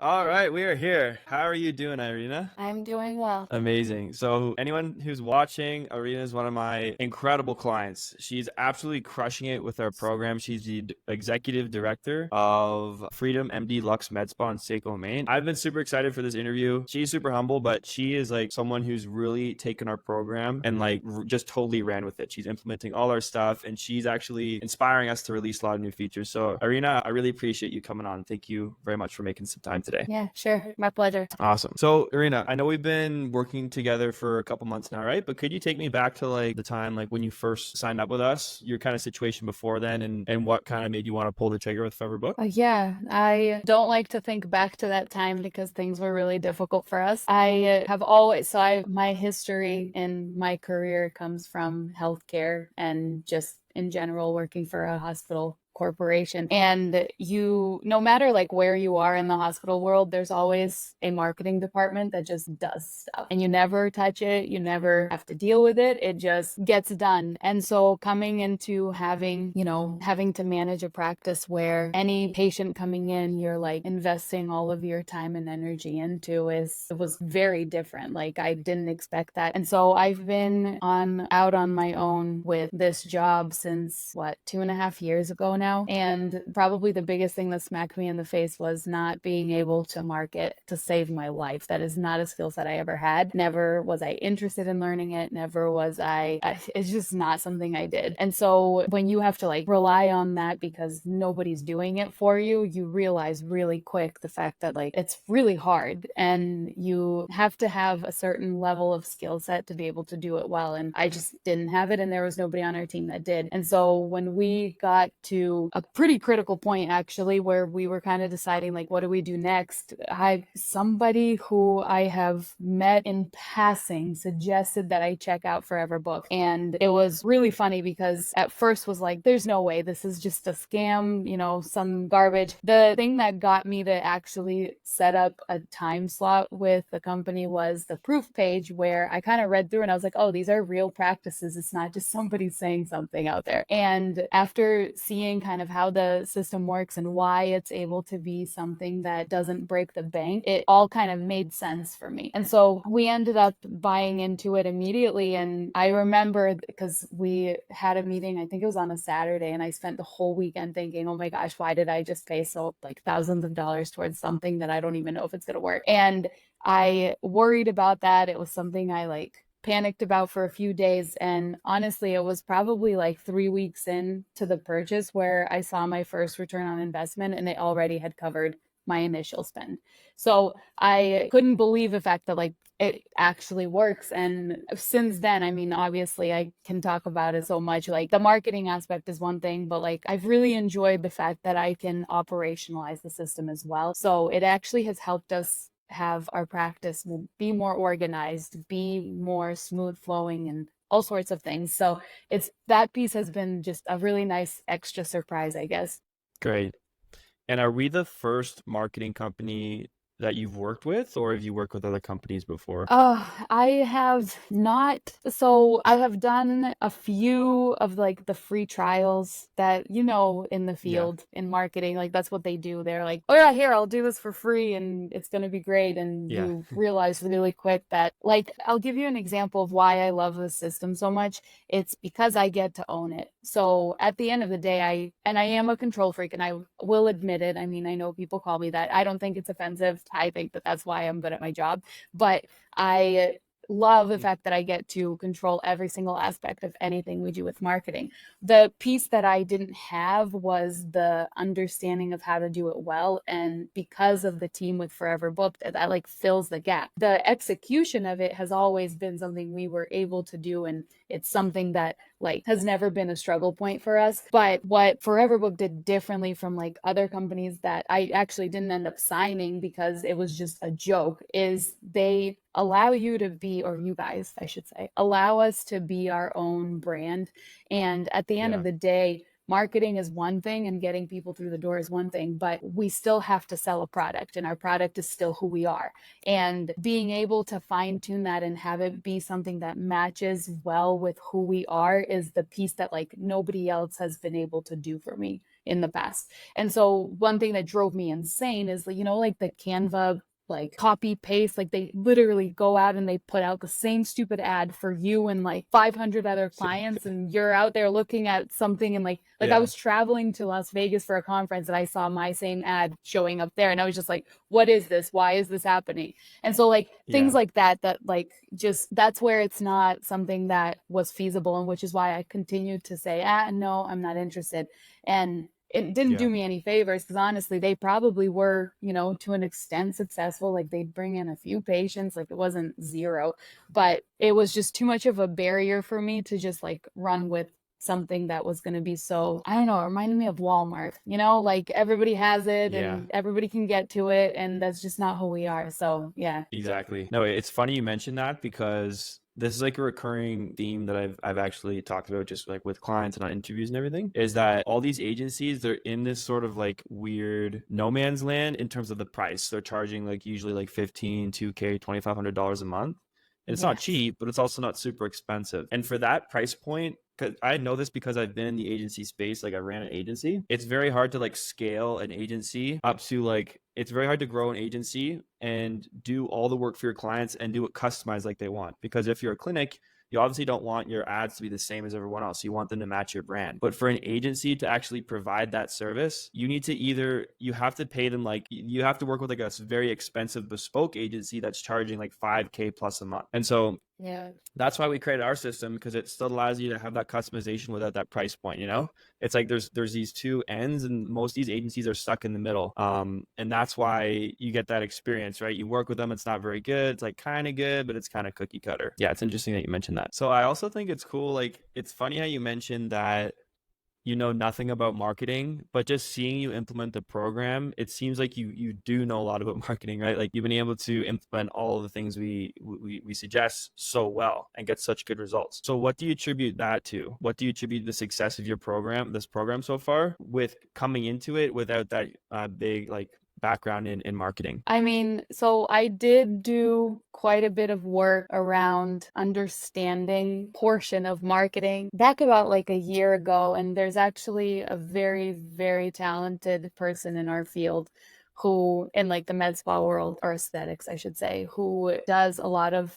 All right, we are here. How are you doing, Irina? I'm doing well. Amazing. So, anyone who's watching, Irina is one of my incredible clients. She's absolutely crushing it with our program. She's the executive director of Freedom MD Lux Med Spa in Seiko, Maine. I've been super excited for this interview. She's super humble, but she is like someone who's really taken our program and like just totally ran with it. She's implementing all our stuff and she's actually inspiring us to release a lot of new features. So, Irina, I really appreciate you coming on. Thank you very much for making some time today. Yeah, sure. My pleasure. Awesome. So, Irina, I know we've been working together for a couple months now, right? But could you take me back to like the time like when you first signed up with us, your kind of situation before then and what kind of made you want to pull the trigger with Forever Book? Yeah, I don't like to think back to that time because things were really difficult for us. I have always, my history in my career comes from healthcare and just in general working for a hospital corporation. And no matter like where you are in the hospital world, there's always a marketing department that just does stuff and you never touch it. You never have to deal with it. It just gets done. And so coming into having to manage a practice where any patient coming in, you're like investing all of your time and energy into it was very different. Like I didn't expect that. And so I've been out on my own with this job since 2.5 years ago now. And probably the biggest thing that smacked me in the face was not being able to market to save my life. That is not a skill set I ever had. Never was I interested in learning it. Never was it's just not something I did. And so when you have to like rely on that because nobody's doing it for you, you realize really quick the fact that like it's really hard and you have to have a certain level of skill set to be able to do it well. And I just didn't have it and there was nobody on our team that did. And so when we got to a pretty critical point actually where we were kind of deciding like what do we do next, somebody who I have met in passing suggested that I check out Forever Book. And it was really funny because at first was like there's no way, this is just a scam, some garbage. The thing that got me to actually set up a time slot with the company was the proof page where I kind of read through and I was like, oh, these are real practices. It's not just somebody saying something out there. And after seeing kind of how the system works and why it's able to be something that doesn't break the bank, it all kind of made sense for me. And so we ended up buying into it immediately. And I remember because we had a meeting, I think it was on a Saturday, and I spent the whole weekend thinking, oh my gosh, why did I just pay so like thousands of dollars towards something that I don't even know if it's going to work? And I worried about that. It was something I like panicked about for a few days. And honestly, it was probably like 3 weeks into the purchase where I saw my first return on investment and it already had covered my initial spend. So I couldn't believe the fact that like it actually works. And since then, I mean, obviously I can talk about it so much. Like the marketing aspect is one thing, but like I've really enjoyed the fact that I can operationalize the system as well. So it actually has helped us have our practice be more organized, be more smooth flowing and all sorts of things. So that piece has been just a really nice extra surprise, I guess. Great. And are we the first marketing company that you've worked with, or have you worked with other companies before? I have not. So I have done a few of like the free trials that, in the Yeah. field in marketing, like that's what they do. They're like, oh yeah, here, I'll do this for free and it's going to be great. And Yeah. you realize really quick that like, I'll give you an example of why I love the system so much. It's because I get to own it. So at the end of the day, I am a control freak and I will admit it. I mean, I know people call me that. I don't think it's offensive. I think that that's why I'm good at my job. But I love the fact that I get to control every single aspect of anything we do with marketing. The piece that I didn't have was the understanding of how to do it well. And because of the team with Forever Booked, that like fills the gap. The execution of it has always been something we were able to do. And it's something that like has never been a struggle point for us. But what Forever Book did differently from like other companies that I actually didn't end up signing because it was just a joke is they allow you to be, or you guys, I should say, allow us to be our own brand. And at the end Yeah. of the day, marketing is one thing and getting people through the door is one thing, but we still have to sell a product and our product is still who we are. And being able to fine tune that and have it be something that matches well with who we are is the piece that like nobody else has been able to do for me in the past. And so one thing that drove me insane is, like the Canva like copy paste, like they literally go out and they put out the same stupid ad for you and like 500 other clients, and you're out there looking at something, and like I Yeah. was traveling to Las Vegas for a conference and I saw my same ad showing up there, and I was just like, what is this? Why is this happening? And so like things Yeah. like that like just that's where it's not something that was feasible, and which is why I continued to say, no, I'm not interested. And it didn't Yeah. do me any favors, because honestly, they probably were, to an extent successful. Like they'd bring in a few patients, like it wasn't zero, but it was just too much of a barrier for me to just like run with something that was going to be so, I don't know, it reminded me of Walmart, like everybody has it Yeah. and everybody can get to it, and that's just not who we are. So yeah. Exactly. No, it's funny you mentioned that, because this is like a recurring theme that I've actually talked about just like with clients and on interviews and everything, is that all these agencies, they're in this sort of like weird no man's land in terms of the price. They're charging like usually like 15, 2K, $2,500 a month. And it's not Yes. cheap, but it's also not super expensive. And for that price point, because I know this because I've been in the agency space, like I ran an agency. It's very hard to like scale an agency up to like, it's very hard to grow an agency and do all the work for your clients and do it customized like they want. Because if you're a clinic, you obviously don't want your ads to be the same as everyone else. You want them to match your brand. But for an agency to actually provide that service, you need to you have to pay them, like you have to work with like a very expensive bespoke agency that's charging like 5K plus a month. And so Yeah. that's why we created our system, because it still allows you to have that customization without that price point. It's like there's these two ends, and most of these agencies are stuck in the middle. And that's why you get that experience, right? You work with them, it's not very good, it's like kind of good, but it's kind of cookie cutter. Yeah, it's interesting that you mentioned that. So I also think it's cool, like it's funny how you mentioned that you know nothing about marketing, but just seeing you implement the program, it seems like you do know a lot about marketing, right? Like you've been able to implement all of the things we suggest so well and get such good results. So what do you attribute that to? What do you attribute the success of this program so far, with coming into it without that big like background in marketing? I mean, so I did do quite a bit of work around understanding portion of marketing back about like a year ago. And there's actually a very, very talented person in our field who, in like the med spa world, or aesthetics, I should say, who does a lot of,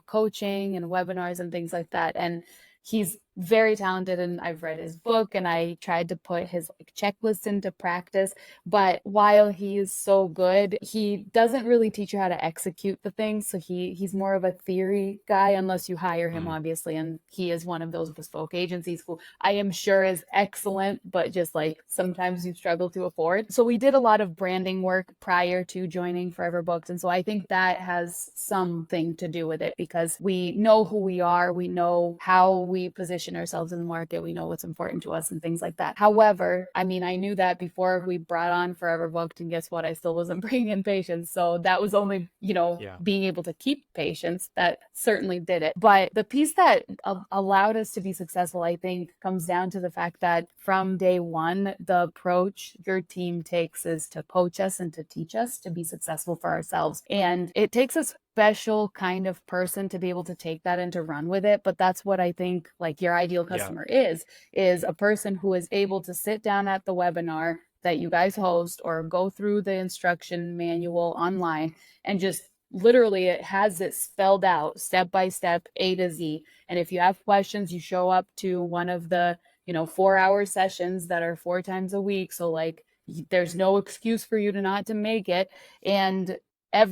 coaching and webinars and things like that. And he's very talented, and I've read his book and I tried to put his like checklist into practice. But while he is so good, he doesn't really teach you how to execute the things. So he's more of a theory guy, unless you hire him, Mm. obviously. And he is one of those bespoke agencies who I am sure is excellent, but just like sometimes you struggle to afford. So we did a lot of branding work prior to joining Forever Booked. And so I think that has something to do with it, because we know who we are, we know how we position ourselves in the market, we know what's important to us and things like that. However, I mean, I knew that before we brought on Forever Booked, and guess what? I still wasn't bringing in patients. So that was only, Yeah. being able to keep patients that certainly did it. But the piece that allowed us to be successful, I think, comes down to the fact that from day one, the approach your team takes is to coach us and to teach us to be successful for ourselves. And it takes a special kind of person to be able to take that and to run with it. But that's what I think like your ideal Yeah. customer is a person who is able to sit down at the webinar that you guys host, or go through the instruction manual online, and just literally it has it spelled out step by step, A to Z. And if you have questions, you show up to one of the 4-hour sessions that are 4 times a week. So like there's no excuse for you to not to make it. And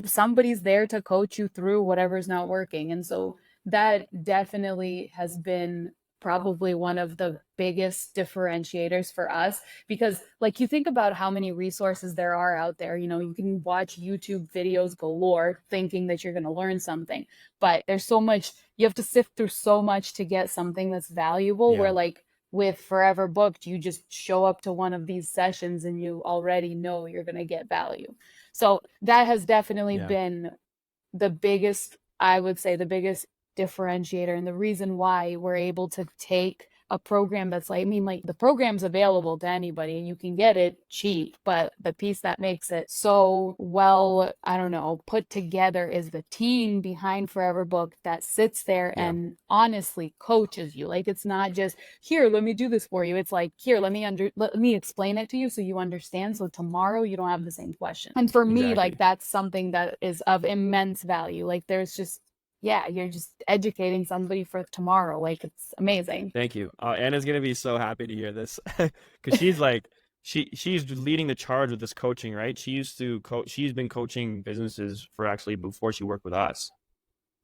somebody's there to coach you through whatever's not working. And so that definitely has been probably one of the biggest differentiators for us, because like you think about how many resources there are out there. You can watch YouTube videos galore thinking that you're going to learn something, but there's so much, you have to sift through so much to get something that's valuable, where Yeah. like with Forever Booked, you just show up to one of these sessions and you already know you're going to get value. So that has definitely Yeah. been the biggest, I would say, the biggest differentiator, and the reason why we're able to take a program that's like, I mean, like the program's available to anybody and you can get it cheap, but the piece that makes it so well, I don't know, put together is the team behind Forever Book that sits there Yeah. and honestly coaches you. Like it's not just here, let me do this for you. It's like, here, let me explain it to you so you understand. So tomorrow you don't have the same question. And for me, Exactly. like that's something that is of immense value. Like there's just, yeah, you're just educating somebody for tomorrow. Like it's amazing. Thank you. Anna's gonna be so happy to hear this because she's like she's leading the charge with this coaching, right? She used to coach. She's been coaching businesses for actually before she worked with us,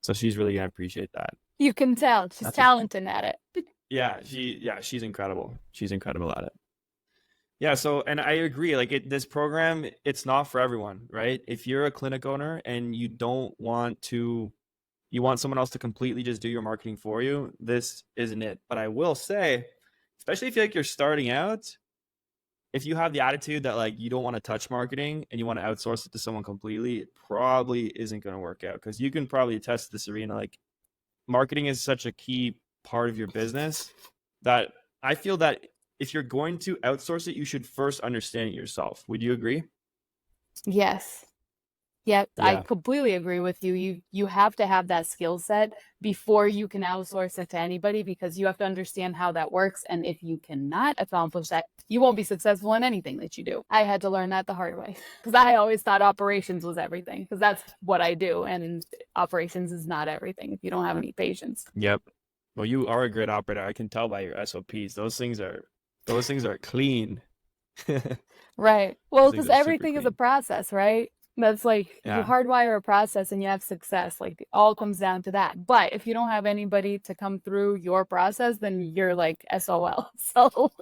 so she's really gonna appreciate that. You can tell she's That's talented at it. Yeah, she's incredible. She's incredible at it. Yeah, so and I agree. Like this program, it's not for everyone, right? If you're a clinic owner and you don't want to, you want someone else to completely just do your marketing for you, this isn't it. But I will say, especially if you like you're starting out, if you have the attitude that like you don't want to touch marketing and you want to outsource it to someone completely, it probably isn't going to work out because you can probably attest to this, Irina. Like marketing is such a key part of your business that I feel that if you're going to outsource it, you should first understand it yourself. Would you agree? Yes. Yeah, I Yeah. completely agree with you. You have to have that skill set before you can outsource it to anybody because you have to understand how that works. And if you cannot accomplish that, you won't be successful in anything that you do. I had to learn that the hard way because I always thought operations was everything because that's what I do. And operations is not everything if you don't have any patience. Yep. Well, you are a great operator. I can tell by your SOPs. Those things are clean. Right. Well, Those things because are super everything is a clean. process, right? That's like you Yeah. hardwire a process and you have success. Like it all comes down to that. But if you don't have anybody to come through your process, then you're like SOL. So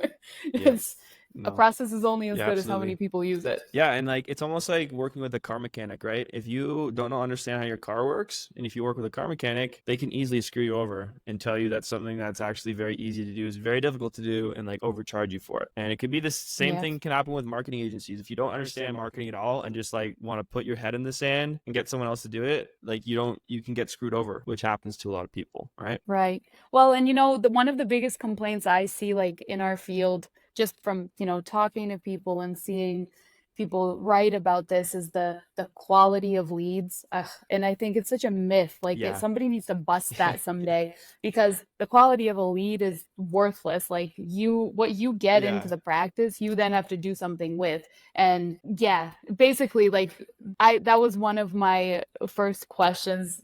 Yeah. it's a No. process is only as Yeah, good as how many absolutely. people use it. Yeah, and like it's almost like working with a car mechanic, right? If you don't understand how your car works, and if you work with a car mechanic, they can easily screw you over and tell you that something that's actually very easy to do is very difficult to do and like overcharge you for it. And it could be the same Yeah. thing can happen with marketing agencies. If you don't understand marketing at all and just like want to put your head in the sand and get someone else to do it, like you can get screwed over, which happens to a lot of people, right? Right. Well, and one of the biggest complaints I see like in our field, just from, talking to people and seeing people write about this is the quality of leads. Ugh, and I think it's such a myth. Like Yeah. somebody needs to bust that someday because the quality of a lead is worthless. Like what you get Yeah. into the practice, you then have to do something with. And yeah, basically like that was one of my first questions,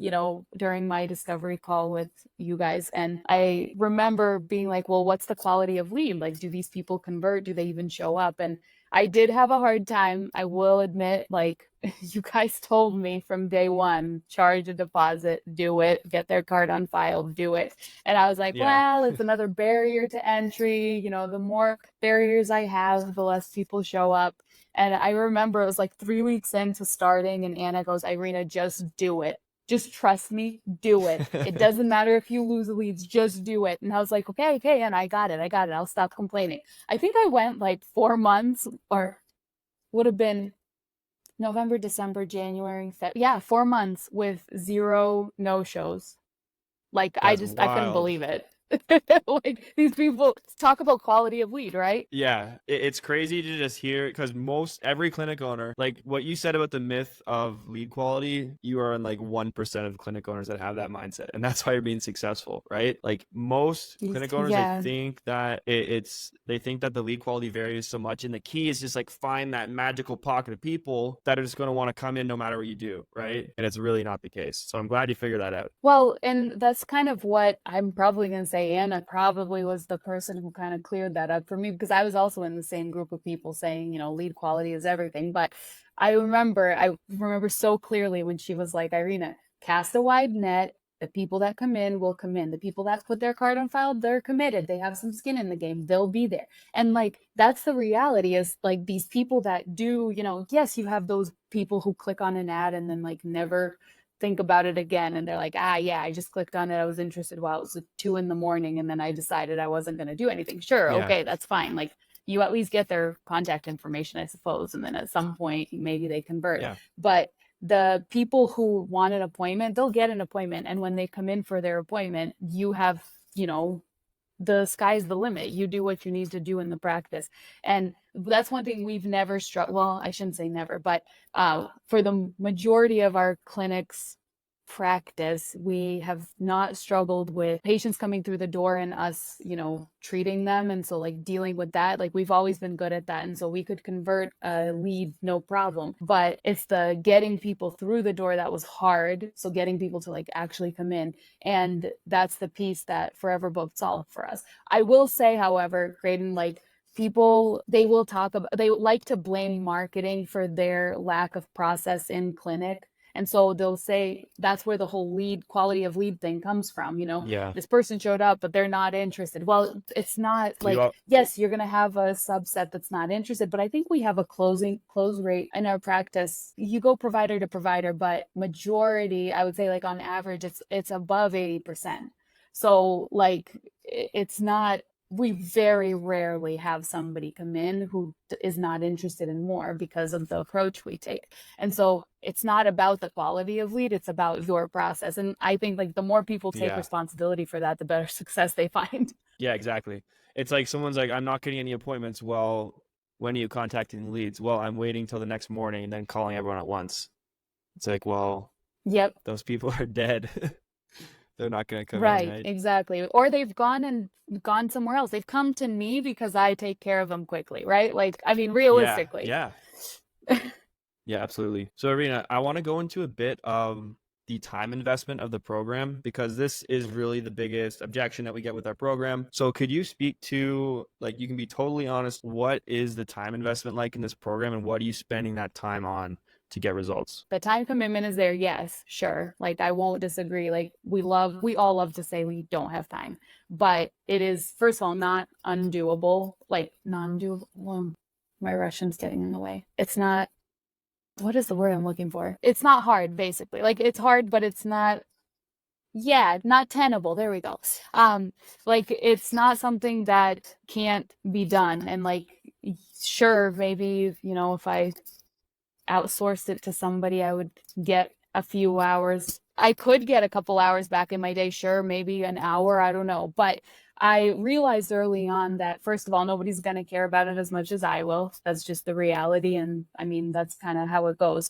during my discovery call with you guys. And I remember being like, well, what's the quality of lead? Like, do these people convert? Do they even show up? And I did have a hard time. I will admit, like, you guys told me from day one, charge a deposit, do it, get their card on file, do it. And I was like, Yeah. well, it's another barrier to entry. The more barriers I have, the less people show up. And I remember it was like 3 weeks into starting, and Anna goes, Irina, just do it. Just trust me, do it. It doesn't matter if you lose the leads, just do it. And I was like, okay, and I got it. I'll stop complaining. I think I went like 4 months, or would have been November, December, January, 4 months with zero no-shows. Like That's I couldn't wild. believe it. Like these people talk about quality of lead, right? Yeah, it's crazy to just hear because every clinic owner, like what you said about the myth of lead quality, you are in like 1% of clinic owners that have that mindset. And that's why you're being successful, right? Like most clinic owners, Yeah. they think that they think that the lead quality varies so much. And the key is just like find that magical pocket of people that are just going to want to come in no matter what you do, right? And it's really not the case. So I'm glad you figured that out. Well, and that's kind of what I'm probably going to say. Anna probably was the person who kind of cleared that up for me because I was also in the same group of people saying, lead quality is everything. But I remember so clearly when she was like, Irina, cast a wide net. The people that come in will come in. The people that put their card on file, they're committed. They have some skin in the game. They'll be there. And like, that's the reality is like these people that do, yes, you have those people who click on an ad and then like never think about it again. And they're like, yeah, I just clicked on it. I was interested while it was 2 a.m. and then I decided I wasn't going to do anything. Sure. Yeah. Okay. That's fine. Like you at least get their contact information, I suppose. And then at some point, maybe they convert. Yeah. But the people who want an appointment, they'll get an appointment. And when they come in for their appointment, you have, the sky's the limit. You do what you need to do in the practice. And that's one thing we've never well, I shouldn't say never, but for the majority of our clinics practice, we have not struggled with patients coming through the door and us, treating them. And so like dealing with that, like we've always been good at that. And so we could convert a lead, no problem. But it's the getting people through the door that was hard. So getting people to like actually come in. And that's the piece that Forever Booked solved for us. I will say, however, Graydon, like people, they like to blame marketing for their lack of process in clinic. And so they'll say that's where the whole quality of lead thing comes from. Yeah. This person showed up, but they're not interested. Well, it's not like, yes, you're going to have a subset that's not interested, but I think we have a close rate in our practice. You go provider to provider, but majority, I would say like on average, it's above 80%. So like, it's not, we very rarely have somebody come in who is not interested in more because of the approach we take. And so it's not about the quality of lead, it's about your process. And I think like the more people take responsibility for that, the better success they find. Yeah, exactly. It's like someone's like, I'm not getting any appointments. Well, when are you contacting leads? Well, I'm waiting till the next morning and then calling everyone at once. It's like, well, yep, those people are dead. They're not going to come in, right? Exactly. Or they've gone somewhere else. They've come to me because I take care of them quickly, right? Like, I mean, realistically. Yeah. Yeah, absolutely. So, Irina, I want to go into a bit of the time investment of the program because this is really the biggest objection that we get with our program. So could you speak to, like, you can be totally honest, what is the time investment like in this program and what are you spending that time on to get results? The time commitment is there. Yes, sure. Like I won't disagree. Like we all love to say we don't have time, but it is, first of all, not undoable, like non-doable. Well, my Russian's getting in the way. It's not, what is the word I'm looking for? It's not hard, basically. Like it's hard, but it's not, not tenable. There we go. Like it's not something that can't be done. And like, sure, maybe, if I outsourced it to somebody, I would get a few hours. I could get a couple hours back in my day, sure, maybe an hour, I don't know. But I realized early on that, first of all, nobody's going to care about it as much as I will. That's just the reality. And I mean, that's kind of how it goes,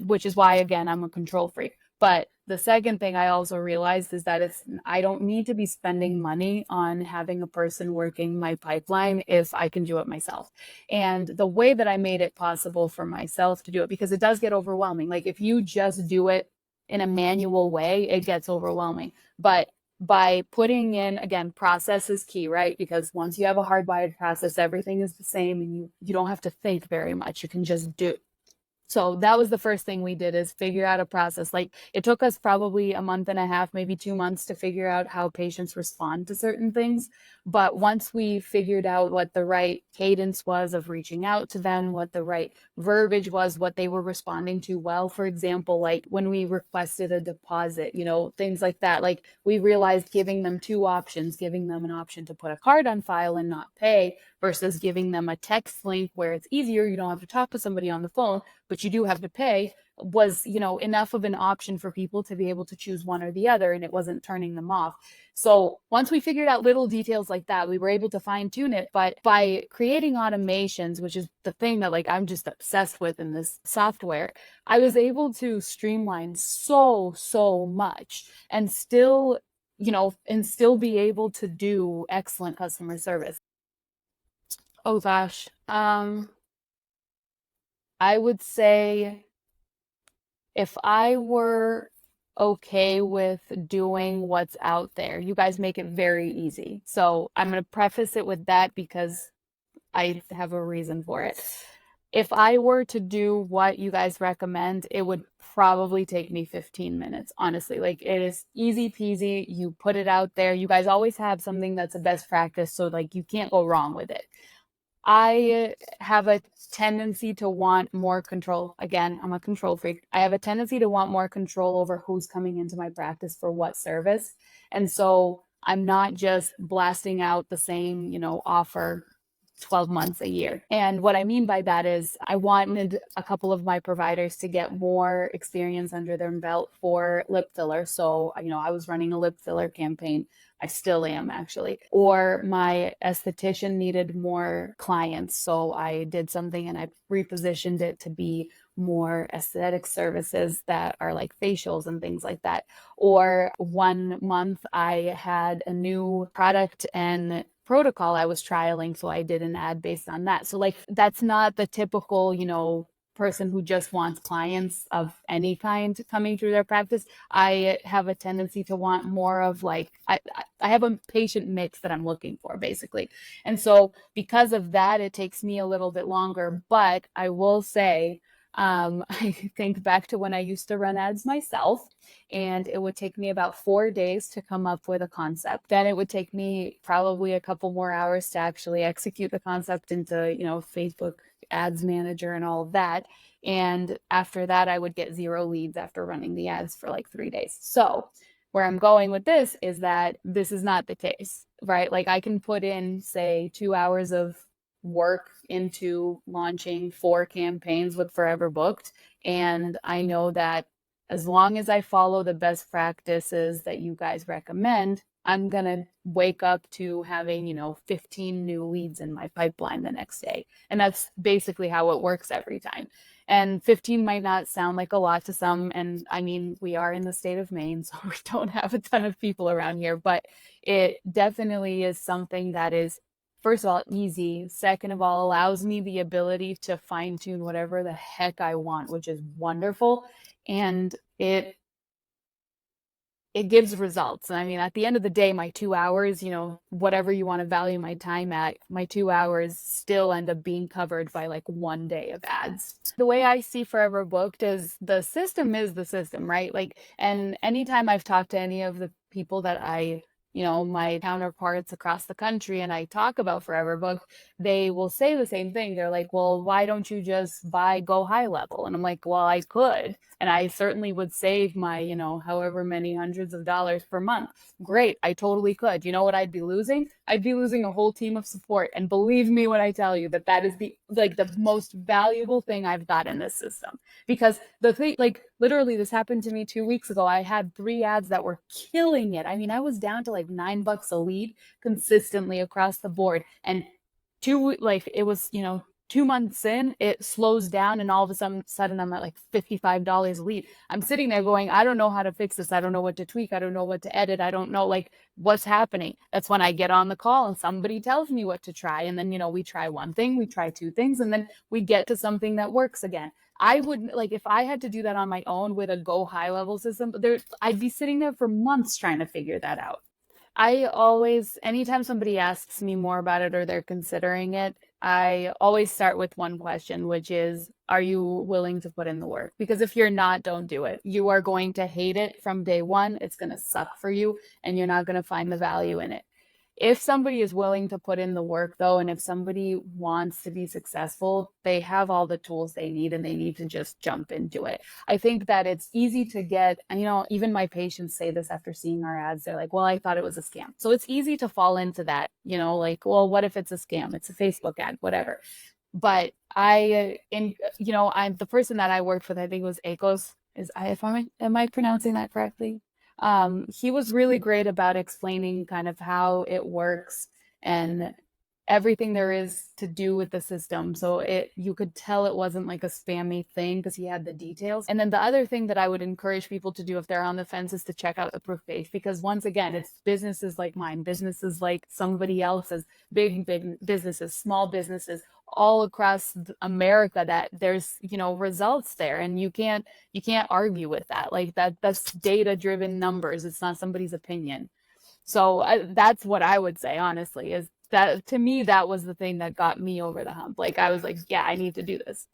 which is why, again, I'm a control freak. But the second thing I also realized is that I don't need to be spending money on having a person working my pipeline if I can do it myself. And the way that I made it possible for myself to do it, because it does get overwhelming. Like if you just do it in a manual way, it gets overwhelming. But by putting in, again, process is key, right? Because once you have a hardwired process, everything is the same and you don't have to think very much. You can just do. So that was the first thing we did, is figure out a process. Like it took us probably a month and a half, maybe 2 months to figure out how patients respond to certain things. But once we figured out what the right cadence was of reaching out to them, what the right verbiage was, what they were responding to well, for example, like when we requested a deposit, things like that, like we realized giving them two options, giving them an option to put a card on file and not pay versus giving them a text link where it's easier. You don't have to talk to somebody on the phone, but you do have to pay, was, enough of an option for people to be able to choose one or the other, and it wasn't turning them off. So once we figured out little details like that, we were able to fine tune it. But by creating automations, which is the thing that like I'm just obsessed with in this software, I was able to streamline so much and still be able to do excellent customer service. Oh gosh. I would say if I were okay with doing what's out there, you guys make it very easy. So I'm going to preface it with that because I have a reason for it. If I were to do what you guys recommend, it would probably take me 15 minutes, honestly. Like it is easy peasy. You put it out there. You guys always have something that's a best practice. So like you can't go wrong with it. I have a tendency to want more control. Again, I'm a control freak. I have a tendency to want more control over who's coming into my practice for what service. And so I'm not just blasting out the same, offer 12 months, a year. And what I mean by that is I wanted a couple of my providers to get more experience under their belt for lip filler. So, I was running a lip filler campaign. I still am, actually. Or my esthetician needed more clients. So I did something and I repositioned it to be more aesthetic services that are like facials and things like that. Or one month I had a new product and protocol I was trialing, so I did an ad based on that. So like that's not the typical, person who just wants clients of any kind coming through their practice. I have a tendency to want more of like I have a patient mix that I'm looking for, basically. And so because of that, it takes me a little bit longer, but I will say I think back to when I used to run ads myself, and it would take me about 4 days to come up with a concept. Then it would take me probably a couple more hours to actually execute the concept into, Facebook ads manager and all of that. And after that, I would get 0 leads after running the ads for like 3 days. So where I'm going with this is that this is not the case, right? Like I can put in, say, 2 hours of work into launching 4 campaigns with Forever Booked. And I know that as long as I follow the best practices that you guys recommend, I'm going to wake up to having, 15 new leads in my pipeline the next day. And that's basically how it works every time. And 15 might not sound like a lot to some. And I mean, we are in the state of Maine, so we don't have a ton of people around here, but it definitely is something that is, first of all, easy. Second of all, allows me the ability to fine tune whatever the heck I want, which is wonderful. And it gives results. I mean, at the end of the day, my 2 hours, whatever you want to value my time at, my 2 hours still end up being covered by like one day of ads. The way I see Forever Booked is the system, right? Like, and anytime I've talked to any of the people that my counterparts across the country, and I talk about Forever Booked, they will say the same thing. They're like, well, why don't you just buy Go High Level? And I'm like, well, I could. And I certainly would save my, however many hundreds of dollars per month. Great. I totally could. You know what I'd be losing? I'd be losing a whole team of support. And believe me when I tell you that is the most valuable thing I've got in this system. Because the thing, like literally this happened to me 2 weeks ago. I had 3 ads that were killing it. I mean, I was down to like $9 a lead consistently across the board. And it was, 2 months in, it slows down, and all of a sudden I'm at like $55 a lead. I'm sitting there going, I don't know how to fix this. I don't know what to tweak. I don't know what to edit. I don't know like what's happening. That's when I get on the call and somebody tells me what to try. And then, we try one thing, we try 2 things, and then we get to something that works again. I would like, if I had to do that on my own with a Go High Level system, I'd be sitting there for months trying to figure that out. Anytime somebody asks me more about it or they're considering it, I always start with one question, which is, are you willing to put in the work? Because if you're not, don't do it. You are going to hate it from day one. It's going to suck for you, and you're not going to find the value in it. If somebody is willing to put in the work, though, and if somebody wants to be successful, they have all the tools they need, and they need to just jump into it. I think that it's easy to get, and even my patients say this after seeing our ads. They're like, well, I thought it was a scam. So it's easy to fall into that, like, well, what if it's a scam? It's a Facebook ad, whatever. But I'm the person that I worked with, I think it was Akos. Am I pronouncing that correctly? He was really great about explaining kind of how it works and everything there is to do with the system. So you could tell it wasn't like a spammy thing because he had the details. And then the other thing that I would encourage people to do if they're on the fence is to check out the proof page, because once again, it's businesses like mine, businesses like somebody else's, big businesses, small businesses, all across America, that there's results there, and you can't argue with that. Like that's data driven numbers. It's not somebody's opinion. So that's what I would say, honestly, is that to me that was the thing that got me over the hump. Like I was like, yeah, I need to do this.